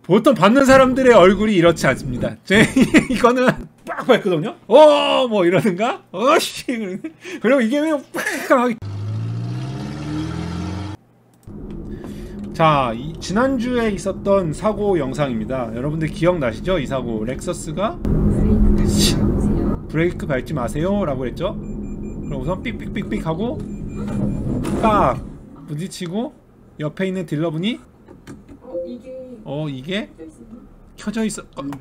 보통 받는 사람들의 얼굴이 이렇지 않습니다. 이거는 빡 밟거든요. 뭐 이러든가. 씨. 그리고 이게 그냥 빡 하기. 자, 지난주에 있었던 사고 영상입니다. 여러분들 기억나시죠? 이 사고. 렉서스가 브레이크 밟지 마세요 라고 했죠. 그럼 우선 삑삑삑삑 하고 빡 부딪히고 옆에 있는 딜러분이 이게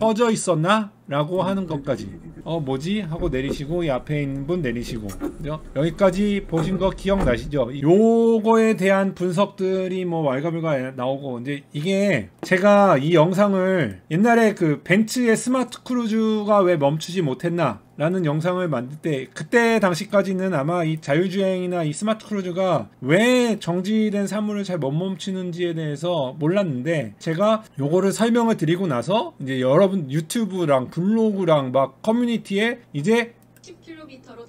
꺼져 있었나? 라고 하는 것까지 뭐지? 하고 내리시고 이 앞에 있는 분 내리시고 그죠? 여기까지 보신 거 기억나시죠? 요거에 대한 분석들이 뭐 왈가불가 나오고 이제 이게 제가 이 영상을 옛날에 그 벤츠의 스마트 크루즈가 왜 멈추지 못했나? 라는 영상을 만들 때 그때 당시까지는 아마 이 자율주행이나 이 스마트 크루즈가 왜 정지된 사물을 잘 못 멈추는지에 대해서 몰랐는데 제가 요거를 설명을 드리고 나서 이제 여러분 유튜브랑 블로그랑 막 커뮤니티에 이제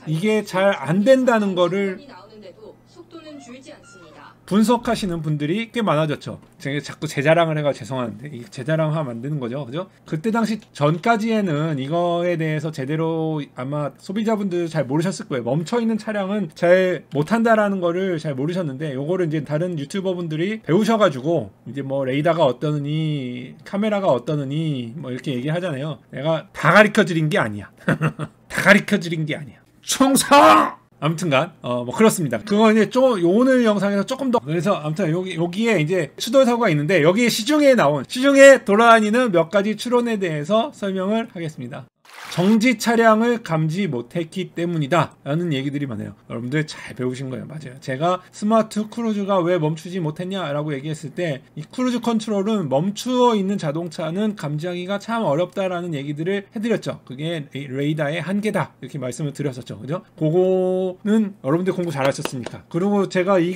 이게 잘 안 된다는 거를 분석하시는 분들이 꽤 많아졌죠. 제가 자꾸 제 자랑을 해가 죄송한데 제 자랑하면 안 되는 거죠. 그죠? 그때 당시 전까지에는 이거에 대해서 제대로 아마 소비자분들 잘 모르셨을 거예요. 멈춰있는 차량은 잘 못한다라는 거를 잘 모르셨는데 요거를 이제 다른 유튜버분들이 배우셔가지고 이제 뭐 레이더가 어떠느니 카메라가 어떠느니 뭐 이렇게 얘기하잖아요. 내가 다 가르쳐드린 게 아니야. 다 가르쳐드린 게 아니야. 충성! 아무튼간 뭐 그렇습니다. 그거 이제 좀 오늘 영상에서 조금 더 그래서 아무튼 여기에 이제 추돌 사고가 있는데 여기에 시중에 돌아다니는 몇 가지 추론에 대해서 설명을 하겠습니다. 정지 차량을 감지 못했기 때문이다 라는 얘기들이 많아요. 여러분들 잘 배우신 거예요. 맞아요. 제가 스마트 크루즈가 왜 멈추지 못했냐 라고 얘기했을 때 이 크루즈 컨트롤은 멈추어 있는 자동차는 감지하기가 참 어렵다라는 얘기들을 해드렸죠. 그게 레이더의 한계다 이렇게 말씀을 드렸었죠. 그죠? 그거는 여러분들 공부 잘하셨으니까. 그리고 제가 이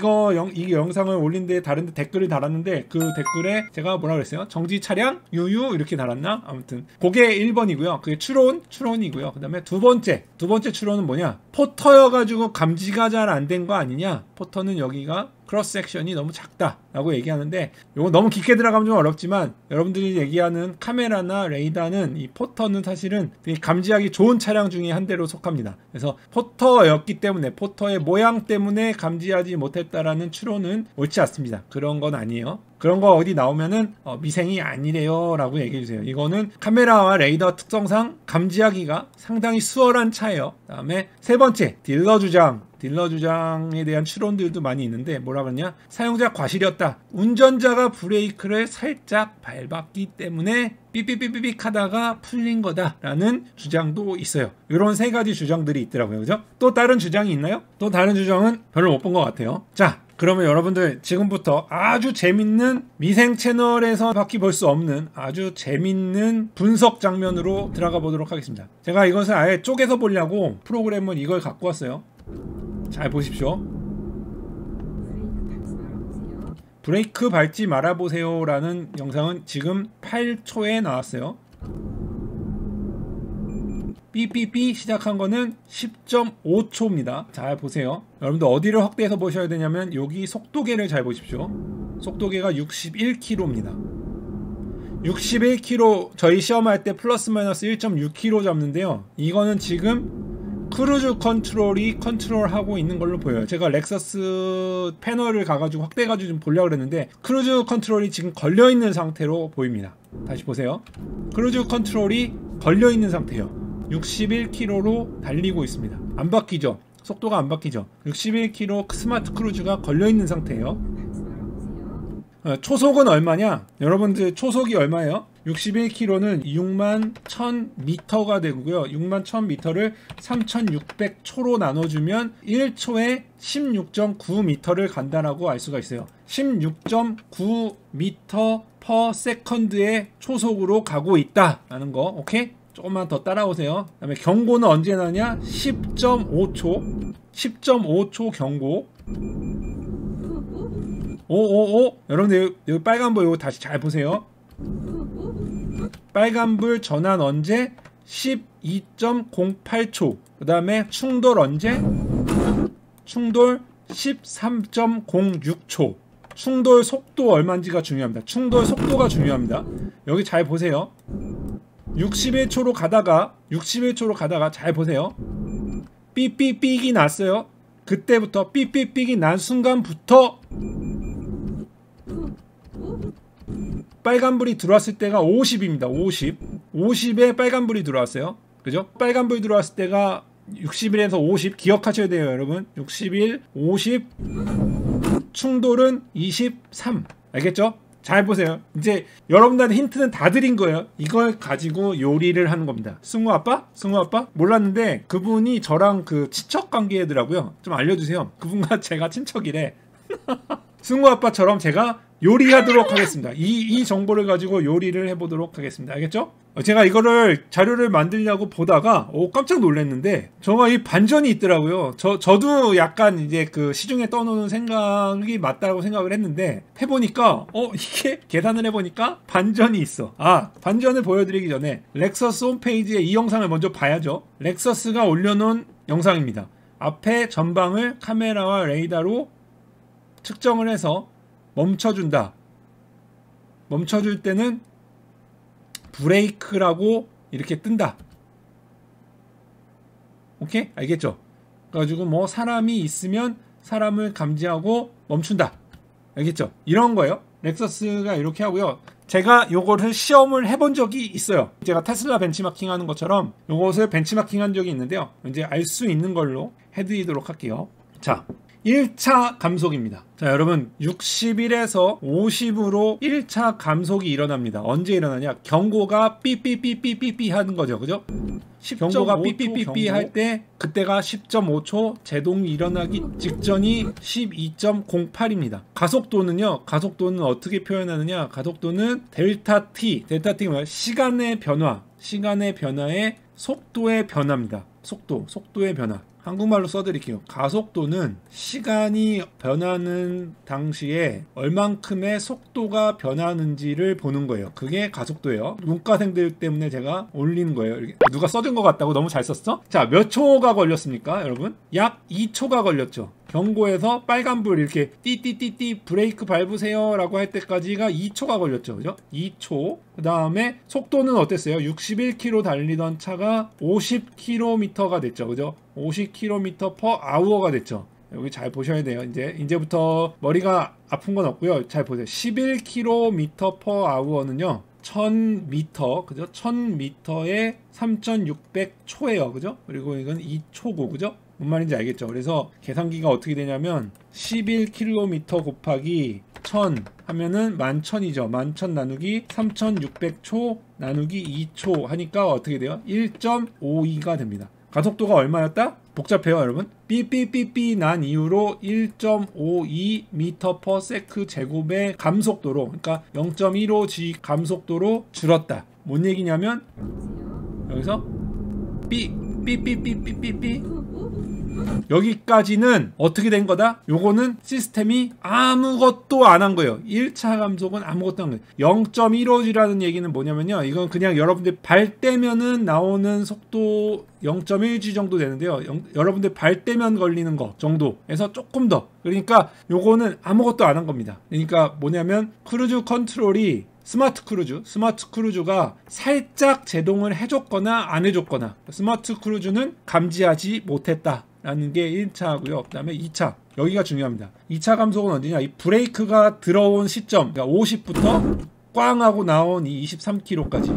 영상을 올린 데 다른 데 댓글을 달았는데 그 댓글에 제가 뭐라 그랬어요? 정지 차량 유유 이렇게 달았나? 아무튼 그게 1번이고요. 그게 추론이고요. 그 다음에 두 번째 추론은 뭐냐? 포터여가지고 감지가 잘 안 된 거 아니냐? 포터는 여기가 크로스 섹션이 너무 작다 라고 얘기하는데 이거 너무 깊게 들어가면 좀 어렵지만 여러분들이 얘기하는 카메라나 레이더는 이 포터는 사실은 되게 감지하기 좋은 차량 중에 한 대로 속합니다. 그래서 포터였기 때문에 포터의 모양 때문에 감지하지 못했다라는 추론은 옳지 않습니다. 그런 건 아니에요. 그런 거 어디 나오면은 미생이 아니래요 라고 얘기해주세요. 이거는 카메라와 레이더 특성상 감지하기가 상당히 수월한 차예요. 그 다음에 세 번째 딜러 주장에 대한 추론들도 많이 있는데 뭐라 그러냐? 사용자 과실이었다. 운전자가 브레이크를 살짝 밟았기 때문에 삐삐삐삐삐 하다가 풀린 거다라는 주장도 있어요. 이런 세 가지 주장들이 있더라고요. 그죠? 또 다른 주장이 있나요? 또 다른 주장은 별로 못 본 것 같아요. 자, 그러면 여러분들 지금부터 아주 재밌는 미생 채널에서 밖에 볼 수 없는 아주 재밌는 분석 장면으로 들어가 보도록 하겠습니다. 제가 이것을 아예 쪼개서 보려고 프로그램을 이걸 갖고 왔어요. 잘 보십시오. 브레이크 밟지 말아보세요 라는 영상은 지금 8초에 나왔어요. 삐삐삐 시작한 거는 10.5초입니다. 잘 보세요. 여러분들 어디를 확대해서 보셔야 되냐면 여기 속도계를 잘 보십시오. 속도계가 61km입니다. 61km 저희 시험할 때 플러스 마이너스 1.6km 잡는데요. 이거는 지금 크루즈 컨트롤이 컨트롤하고 있는 걸로 보여요. 제가 렉서스 패널을 가가지고 확대해가지고 좀 보려고 그랬는데 크루즈 컨트롤이 지금 걸려있는 상태로 보입니다. 다시 보세요. 크루즈 컨트롤이 걸려있는 상태예요. 61km로 달리고 있습니다. 안 바뀌죠? 속도가 안 바뀌죠? 61km 스마트 크루즈가 걸려있는 상태예요. 초속은 얼마냐? 여러분들 초속이 얼마예요? 61km는 61,000m가 되고요. 61,000m를 3,600초로 나눠주면 1초에 16.9m를 간다라고 알 수가 있어요. 16.9m/s의 초속으로 가고 있다라는 거. 오케이? 조금만 더 따라오세요. 그 다음에 경고는 언제 나냐? 10.5초 10.5초 경고. 오오오 여러분들 여기 빨간불 이거 다시 잘 보세요. 빨간불 전환 언제? 12.08초. 그 다음에 충돌 언제? 충돌 13.06초. 충돌 속도 얼마인지가 중요합니다. 충돌 속도가 중요합니다. 여기 잘 보세요. 61초로 가다가 잘 보세요. 삐삐삐기 났어요. 그때부터 삐삐삐기 난 순간부터 빨간불이 들어왔을 때가 50입니다. 50에 빨간불이 들어왔어요. 그죠? 빨간불이 들어왔을 때가 61에서 50 기억하셔야 돼요, 여러분. 61, 50, 충돌은 23. 알겠죠? 잘 보세요. 이제 여러분들한테 힌트는 다 드린 거예요. 이걸 가지고 요리를 하는 겁니다. 승우 아빠? 몰랐는데 그분이 저랑 그 친척 관계더라고요. 좀 알려주세요. 그분과 제가 친척이래. 승우 아빠처럼 제가 요리하도록 하겠습니다. 이 정보를 가지고 요리를 해보도록 하겠습니다. 알겠죠? 제가 이거를 자료를 만들려고 보다가 깜짝 놀랐는데 저가 이 반전이 있더라고요. 저도 약간 이제 그 시중에 떠놓는 생각이 맞다고 생각을 했는데 해보니까 이게 계산을 해보니까 반전이 있어. 반전을 보여드리기 전에 렉서스 홈페이지에 이 영상을 먼저 봐야죠. 렉서스가 올려놓은 영상입니다. 앞에 전방을 카메라와 레이더로 측정을 해서 멈춰준다. 멈춰줄 때는 브레이크라고 이렇게 뜬다. 오케이? 알겠죠? 그래가지고 뭐 사람이 있으면 사람을 감지하고 멈춘다. 알겠죠? 이런 거예요. 렉서스가 이렇게 하고요. 제가 요거를 시험을 해본 적이 있어요. 제가 테슬라 벤치마킹 하는 것처럼 요것을 벤치마킹 한 적이 있는데요. 이제 알 수 있는 걸로 해드리도록 할게요. 자, 1차 감속입니다. 자, 여러분 61에서 50으로 1차 감속이 일어납니다. 언제 일어나냐? 경고가 삐삐삐삐삐삐 하는 거죠. 그죠? 경고가 삐삐삐삐 할 때 그때가 10.5초, 제동이 일어나기 직전이 12.08입니다. 가속도는요. 가속도는 어떻게 표현하느냐? 가속도는 델타 T가 뭐야? 시간의 변화의 속도의 변화입니다. 속도의 변화. 한국말로 써드릴게요. 가속도는 시간이 변하는 당시에 얼만큼의 속도가 변하는지를 보는 거예요. 그게 가속도예요. 문과생들 때문에 제가 올리는 거예요. 이렇게. 누가 써준 것 같다고 너무 잘 썼어? 자, 몇 초가 걸렸습니까, 여러분? 약 2초가 걸렸죠. 경고에서 빨간불 이렇게 띠띠띠띠 브레이크 밟으세요 라고 할 때까지가 2초가 걸렸죠. 그죠? 2초. 그 다음에 속도는 어땠어요? 61km 달리던 차가 50km가 됐죠. 그죠? 50km/h가 됐죠. 여기 잘 보셔야 돼요. 이제부터 머리가 아픈 건 없고요. 잘 보세요. 11km/h는요. 1000m, 그죠? 1000m에 3600초예요. 그죠? 그리고 이건 2초고, 그죠? 뭔 말인지 알겠죠? 그래서 계산기가 어떻게 되냐면 11km 곱하기 1000 하면은 11,000이죠. 11,000 나누기 3600초 나누기 2초 하니까 어떻게 돼요? 1.52가 됩니다. 가속도가 얼마였다? 복잡해요, 여러분. 삐삐삐삐 난 이후로 1.52m/s 제곱의 감속도로, 그러니까 0.15g 감속도로 줄었다. 뭔 얘기냐면 여기서 삐삐삐삐삐삐삐 여기까지는 어떻게 된 거다? 요거는 시스템이 아무것도 안 한 거예요. 1차 감속은 아무것도 안 한 거예요. 0.15g라는 얘기는 뭐냐면요. 이건 그냥 여러분들 발 떼면은 나오는 속도 0.1g 정도 되는데요. 여러분들 발 떼면 걸리는 거 정도에서 조금 더. 그러니까 요거는 아무것도 안 한 겁니다. 그러니까 뭐냐면 크루즈 컨트롤이 스마트 크루즈가 살짝 제동을 해줬거나 안 해줬거나 스마트 크루즈는 감지하지 못했다 라는 게 1차고요. 그 다음에 2차, 여기가 중요합니다. 2차 감속은 언제냐? 이 브레이크가 들어온 시점, 그러니까 50부터 꽝 하고 나온 이 23km까지.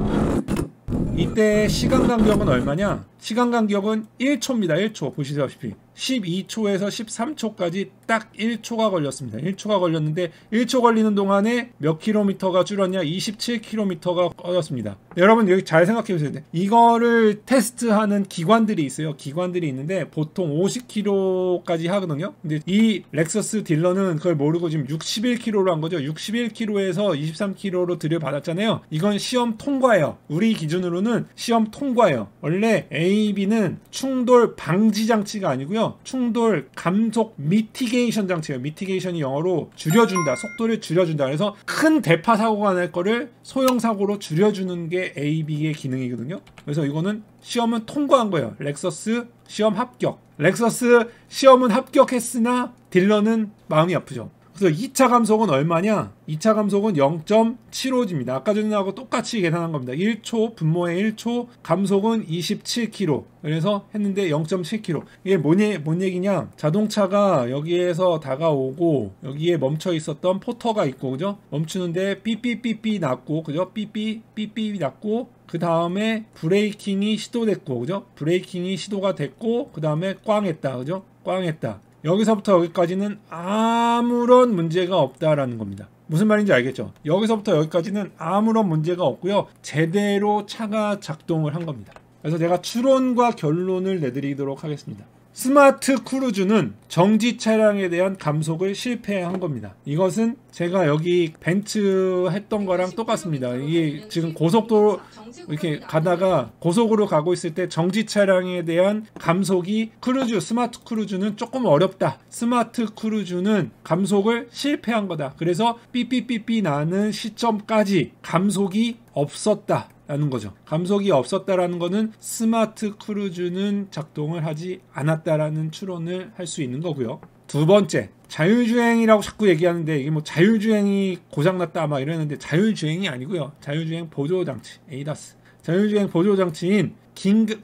이때 시간 간격은 얼마냐? 시간 간격은 1초입니다. 1초. 보시다시피 12초에서 13초까지 딱 1초가 걸렸습니다. 1초가 걸렸는데 1초 걸리는 동안에 몇 킬로미터가 줄었냐? 27km가 꺼졌습니다. 여러분 여기 잘 생각해 보세요. 이거를 테스트하는 기관들이 있어요. 기관들이 있는데 보통 50km까지 하거든요. 근데 이 렉서스 딜러는 그걸 모르고 지금 61km로 한 거죠. 61km에서 23km로 들여받았잖아요. 이건 시험 통과예요. 우리 기준으로는 시험 통과예요. 원래 AB는 충돌 방지 장치가 아니고요. 충돌 감속 미티게이션 장치예요. 미티게이션이 영어로 줄여준다. 속도를 줄여준다. 그래서 큰 대파 사고가 날 거를 소형 사고로 줄여주는 게 AB의 기능이거든요. 그래서 이거는 시험은 통과한 거예요. 렉서스 시험 합격. 렉서스 시험은 합격했으나 딜러는 마음이 아프죠. 그래서 2차 감속은 얼마냐? 2차 감속은 0.75G입니다. 아까 전하고 똑같이 계산한 겁니다. 1초 분모에 1초 감속은 27km. 그래서 했는데 0.7km. 이게 뭔 얘기냐? 자동차가 여기에서 다가오고 여기에 멈춰 있었던 포터가 있고, 그죠? 멈추는데 삐삐삐삐 났고, 그죠? 삐삐삐삐 났고, 그 다음에 브레이킹이 시도됐고, 그죠? 브레이킹이 시도가 됐고, 그 다음에 꽝 했다, 그죠? 꽝 했다. 여기서부터 여기까지는 아무런 문제가 없다라는 겁니다. 무슨 말인지 알겠죠? 여기서부터 여기까지는 아무런 문제가 없고요. 제대로 차가 작동을 한 겁니다. 그래서 제가 추론과 결론을 내드리도록 하겠습니다. 스마트 크루즈는 정지 차량에 대한 감속을 실패한 겁니다. 이것은 제가 여기 벤츠 했던 거랑 똑같습니다. 이게 지금 고속도로 이렇게 가다가 고속으로 가고 있을 때 정지 차량에 대한 감속이 스마트 크루즈는 조금 어렵다. 스마트 크루즈는 감속을 실패한 거다. 그래서 삐삐삐삐 나는 시점까지 감속이 없었다 라는 거죠. 감속이 없었다라는 거는 스마트 크루즈는 작동을 하지 않았다라는 추론을 할 수 있는 거고요. 두 번째, 자율주행이라고 자꾸 얘기하는데 이게 뭐 자율주행이 고장났다 막 이러는데 자율주행이 아니고요. 자율주행 보조장치, ADAS. 자율주행 보조장치인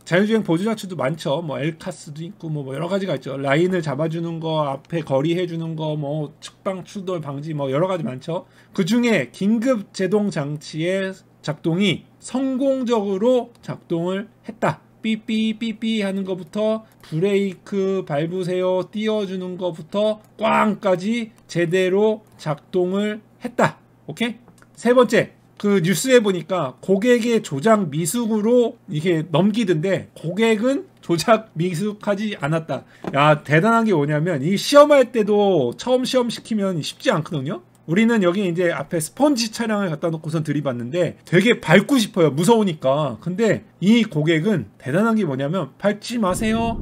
자율주행 보조장치도 많죠. 뭐 엘카스도 있고 뭐 여러 가지가 있죠. 라인을 잡아주는 거, 앞에 거리 해주는 거, 뭐 측방 충돌 방지 뭐 여러 가지 많죠. 그 중에 긴급 제동 장치의 작동이 성공적으로 작동을 했다. 삐삐삐삐 하는 것부터 브레이크 밟으세요 띄워주는 것부터 꽝까지 제대로 작동을 했다. 오케이? 세 번째, 그 뉴스에 보니까 고객의 조작 미숙으로 이게 넘기던데 고객은 조작 미숙하지 않았다. 야, 대단한 게 뭐냐면 이 시험할 때도 처음 시험 시키면 쉽지 않거든요. 우리는 여기 이제 앞에 스펀지 차량을 갖다 놓고선 들이봤는데 되게 밟고 싶어요. 무서우니까. 근데 이 고객은 대단한 게 뭐냐면 밟지 마세요.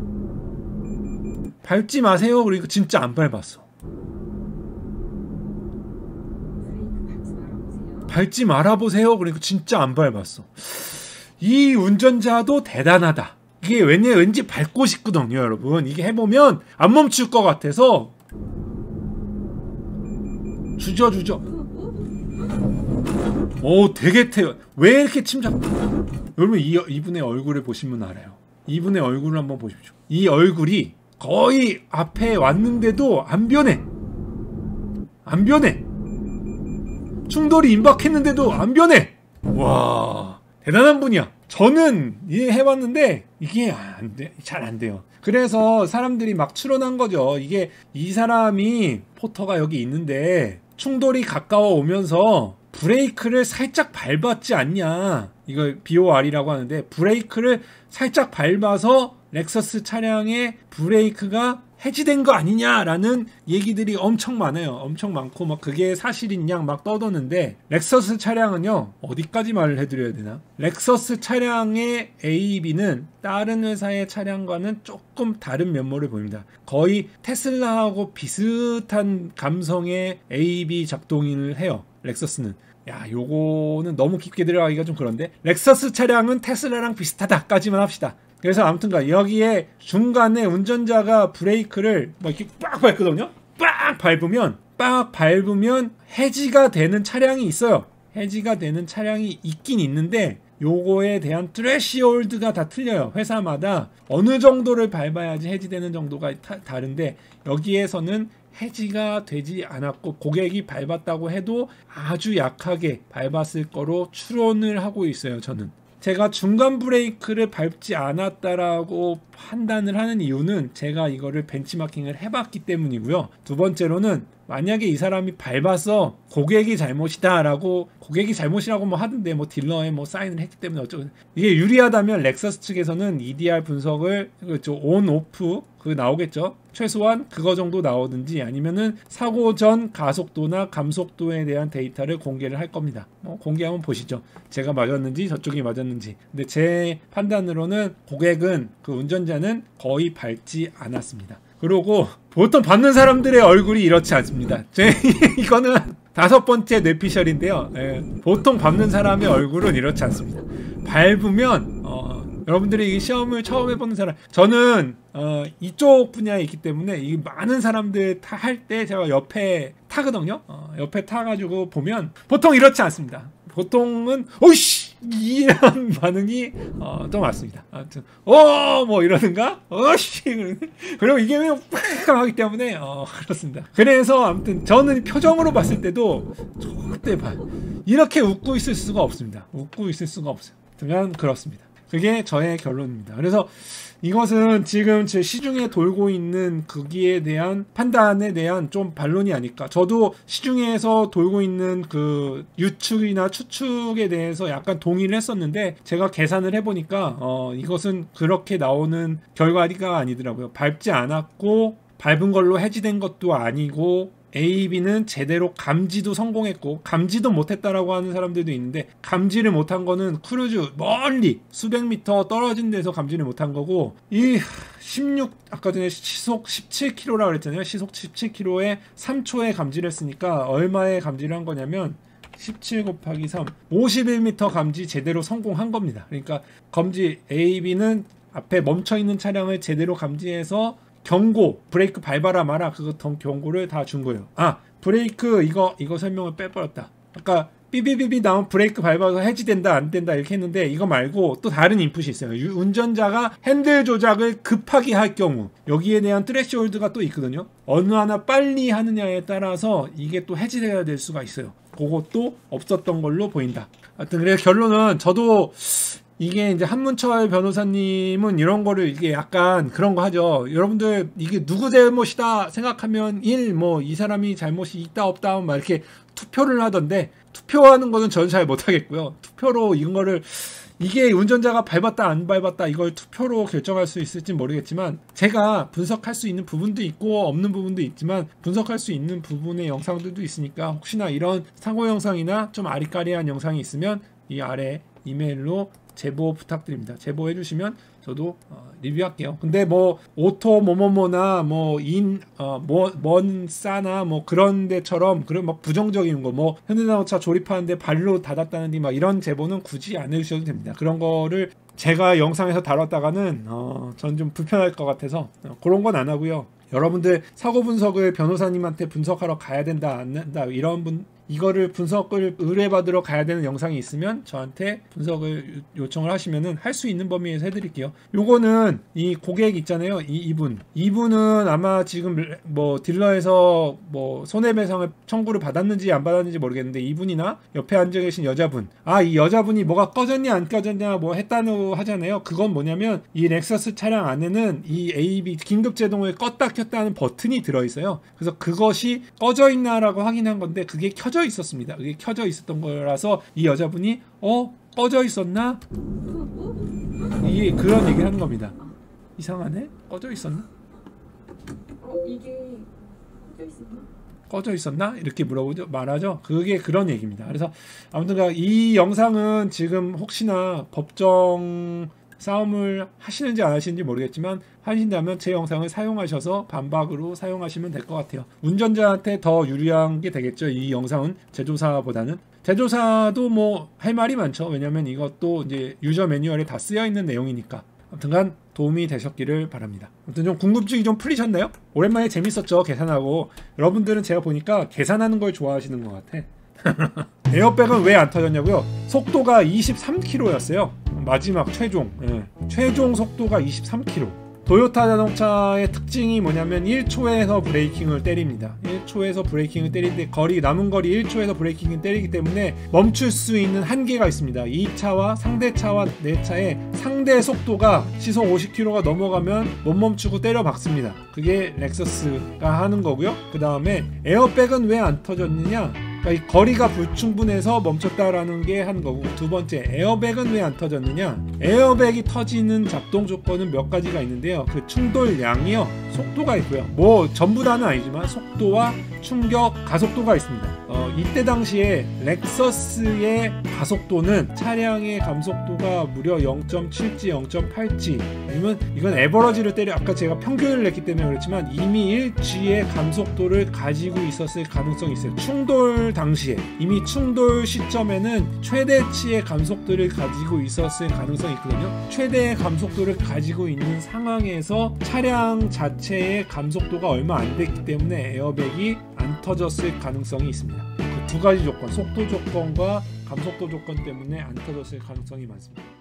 밟지 마세요. 그러니까 진짜 안 밟았어. 밟지 말아보세요. 그러니까 진짜 안 밟았어. 이 운전자도 대단하다. 이게 왠지 밟고 싶거든요, 여러분. 이게 해보면 안 멈출 것 같아서 주저. 오, 되게 왜 이렇게 침착? 여러분 이분의 얼굴을 보시면 알아요. 이분의 얼굴을 한번 보십시오. 이 얼굴이 거의 앞에 왔는데도 안 변해. 충돌이 임박했는데도 안 변해. 와, 대단한 분이야. 저는 해봤는데 이게 잘 안 돼요. 그래서 사람들이 막 추론한 거죠. 이게 이 사람이 포터가 여기 있는데 충돌이 가까워 오면서 브레이크를 살짝 밟았지 않냐. 이걸 BOR이라고 하는데 브레이크를 살짝 밟아서 렉서스 차량의 브레이크가 해지된 거 아니냐라는 얘기들이 엄청 많아요. 엄청 많고 막 그게 사실인 양 막 떠도는데 렉서스 차량은요. 어디까지 말을 해드려야 되나? 렉서스 차량의 AEB는 다른 회사의 차량과는 조금 다른 면모를 보입니다. 거의 테슬라하고 비슷한 감성의 AEB 작동을 해요. 렉서스는. 야, 요거는 너무 깊게 들어가기가 좀 그런데 렉서스 차량은 테슬라랑 비슷하다까지만 합시다. 그래서 아무튼가 여기에 중간에 운전자가 브레이크를 막 이렇게 빡 밟거든요. 빡 밟으면 해지가 되는 차량이 있어요. 해지가 되는 차량이 있긴 있는데 요거에 대한 트레시홀드가 다 틀려요. 회사마다 어느 정도를 밟아야지 해지되는 정도가 다른데 여기에서는 해지가 되지 않았고 고객이 밟았다고 해도 아주 약하게 밟았을 거로 추론을 하고 있어요. 저는. 제가 중간 브레이크를 밟지 않았다라고 판단을 하는 이유는 제가 이거를 벤치마킹을 해봤기 때문이고요. 두 번째로는 만약에 이 사람이 밟아서 고객이 잘못이다라고 뭐 하던데 뭐 딜러에 뭐 사인을 했기 때문에 어쩌고 이게 유리하다면 렉서스 측에서는 EDR 분석을 온 오프 그 나오겠죠. 최소한 그거 정도 나오든지 아니면은 사고 전 가속도나 감속도에 대한 데이터를 공개를 할 겁니다. 공개하면 보시죠. 제가 맞았는지 저쪽이 맞았는지. 근데 제 판단으로는 고객은 그 운전자는 거의 밟지 않았습니다. 그리고 보통 밟는 사람들의 얼굴이 이렇지 않습니다. 이거는 5번째 뇌피셜인데요. 보통 밟는 사람의 얼굴은 이렇지 않습니다. 밟으면 여러분들이 이 시험을 처음 해보는 사람, 저는 이쪽 분야에 있기 때문에 이 많은 사람들 할 때 제가 옆에 타거든요. 옆에 타가지고 보면 보통 이렇지 않습니다. 보통은 오이씨 이런 반응이 좀 왔습니다. 아무튼 뭐 이러든가 어씨 그리고 이게 그냥 팍 하기 때문에 그렇습니다. 그래서 아무튼 저는 표정으로 봤을 때도 절대 이렇게 웃고 있을 수가 없습니다. 웃고 있을 수가 없어요. 그냥 그렇습니다. 그게 저의 결론입니다. 그래서 이것은 지금 제 시중에 돌고 있는 거기에 대한 판단에 대한 좀 반론이 아닐까. 저도 시중에서 돌고 있는 그 유축이나 추측에 대해서 약간 동의를 했었는데 제가 계산을 해보니까 이것은 그렇게 나오는 결과가 아니더라고요. 밟지 않았고 밟은 걸로 해지된 것도 아니고 AB는 제대로 감지도 성공했고 감지도 못했다라고 하는 사람들도 있는데 감지를 못한 거는 크루즈 멀리 수백 미터 떨어진 데서 감지를 못한 거고 이 16 아까 전에 시속 17km라 그랬잖아요. 시속 17km에 3초에 감지를 했으니까 얼마에 감지를 한 거냐면 17 곱하기 3 51m 감지 제대로 성공한 겁니다. 그러니까 감지 AB는 앞에 멈춰있는 차량을 제대로 감지해서 경고, 브레이크 밟아라 마라 그거 경고를 다 준 거예요. 브레이크 이거 설명을 빼버렸다. 아까 삐삐삐삐 나온 브레이크 밟아서 해지된다 안 된다 이렇게 했는데 이거 말고 또 다른 인풋이 있어요. 운전자가 핸들 조작을 급하게 할 경우 여기에 대한 트레시홀드가 또 있거든요. 어느 하나 빨리 하느냐에 따라서 이게 또 해지돼야 될 수가 있어요. 그것도 없었던 걸로 보인다. 하여튼 그래서 결론은 저도 이게 이제 한문철 변호사님은 이런 거를 이게 약간 그런 거 하죠. 여러분들 이게 누구 잘못이다 생각하면 이 사람이 잘못이 있다 없다 막 이렇게 투표를 하던데 투표하는 거는 저는 잘 못하겠고요. 투표로 이런 거를 이게 운전자가 밟았다 안 밟았다 이걸 투표로 결정할 수 있을지 모르겠지만 제가 분석할 수 있는 부분도 있고 없는 부분도 있지만 분석할 수 있는 부분의 영상들도 있으니까 혹시나 이런 상호 영상이나 좀 아리까리한 영상이 있으면 이 아래 이메일로 제보 부탁드립니다. 제보해 주시면 저도 리뷰할게요. 근데 오토 뭐뭐뭐나 먼싸나 그런 데처럼 그런 막 부정적인 거 현대자동차 조립하는데 발로 닫았다는데 막 이런 제보는 굳이 안 해주셔도 됩니다. 그런 거를 제가 영상에서 다뤘다가는 전 좀 불편할 것 같아서 그런 건 안 하고요. 여러분들 사고 분석을 변호사님한테 분석하러 가야 된다 안 된다 이거를 분석을 의뢰받으러 가야 되는 영상이 있으면 저한테 분석을 요청을 하시면은 할 수 있는 범위에서 해드릴게요. 요거는 이 고객 있잖아요. 이분은 아마 지금 딜러에서 손해배상을 청구를 받았는지 안 받았는지 모르겠는데 이분이나 옆에 앉아 계신 여자분 이 여자분이 뭐가 꺼졌냐 안 꺼졌냐 했다고 하잖아요. 그건 뭐냐면 이 렉서스 차량 안에는 이 AEB 긴급 제동을 껐다 켰다 하는 버튼이 들어있어요. 그래서 그것이 꺼져 있나라고 확인한 건데 그게 켜져 있었습니다. 그게 켜져 있었던 거라서 이 여자분이 꺼져 있었나? 이게 그런 얘기를 하는 겁니다. 이상하네? 꺼져 있었나? 이게 꺼져 있었나? 꺼져 있었나? 이렇게 말하죠. 그게 그런 얘기입니다. 그래서 아무튼 이 영상은 지금 혹시나 법정 싸움을 하시는지 안 하시는지 모르겠지만 하신다면 제 영상을 사용하셔서 반박으로 사용하시면 될 것 같아요. 운전자한테 더 유리한 게 되겠죠. 이 영상은 제조사보다는. 제조사도 할 말이 많죠. 왜냐면 이것도 이제 유저 매뉴얼에 다 쓰여 있는 내용이니까. 아무튼간 도움이 되셨기를 바랍니다. 아무튼 좀 궁금증이 좀 풀리셨나요? 오랜만에 재밌었죠. 계산하고. 여러분들은 제가 보니까 계산하는 걸 좋아하시는 것 같아. 에어백은 왜 안 터졌냐고요? 속도가 23km였어요. 마지막 최종 속도가 23km. 도요타 자동차의 특징이 뭐냐면 1초에서 브레이킹을 때립니다. 1초에서 브레이킹을 때리는데 남은 거리 1초에서 브레이킹을 때리기 때문에 멈출 수 있는 한계가 있습니다. 이 차와 상대차와 내 차의 상대 속도가 시속 50km가 넘어가면 못 멈추고 때려 박습니다. 그게 렉서스가 하는 거고요. 그 다음에 에어백은 왜 안 터졌느냐? 그러니까 이 거리가 불충분해서 멈췄다라는 게 한 거고, 두 번째, 에어백은 왜 안 터졌느냐? 에어백이 터지는 작동 조건은 몇 가지가 있는데요. 그 충돌량이요, 속도가 있고요. 전부 다는 아니지만 속도와 충격 가속도가 있습니다. 이때 당시에 렉서스의 가속도는 차량의 감속도가 무려 0.7지 0.8지, 아니면 이건 에버러지를 때려 아까 제가 평균을 냈기 때문에 그렇지만 이미 1G의 감속도를 가지고 있었을 가능성이 있어요. 충돌 당시에, 이미 충돌 시점에는 최대치의 감속도를 가지고 있었을 가능성이 있거든요. 최대의 감속도를 가지고 있는 상황에서 차량 자체의 감속도가 얼마 안 됐기 때문에 에어백이 안 터졌을 가능성이 있습니다. 그 두 가지 조건, 속도 조건과 감속도 조건 때문에 안 터졌을 가능성이 많습니다.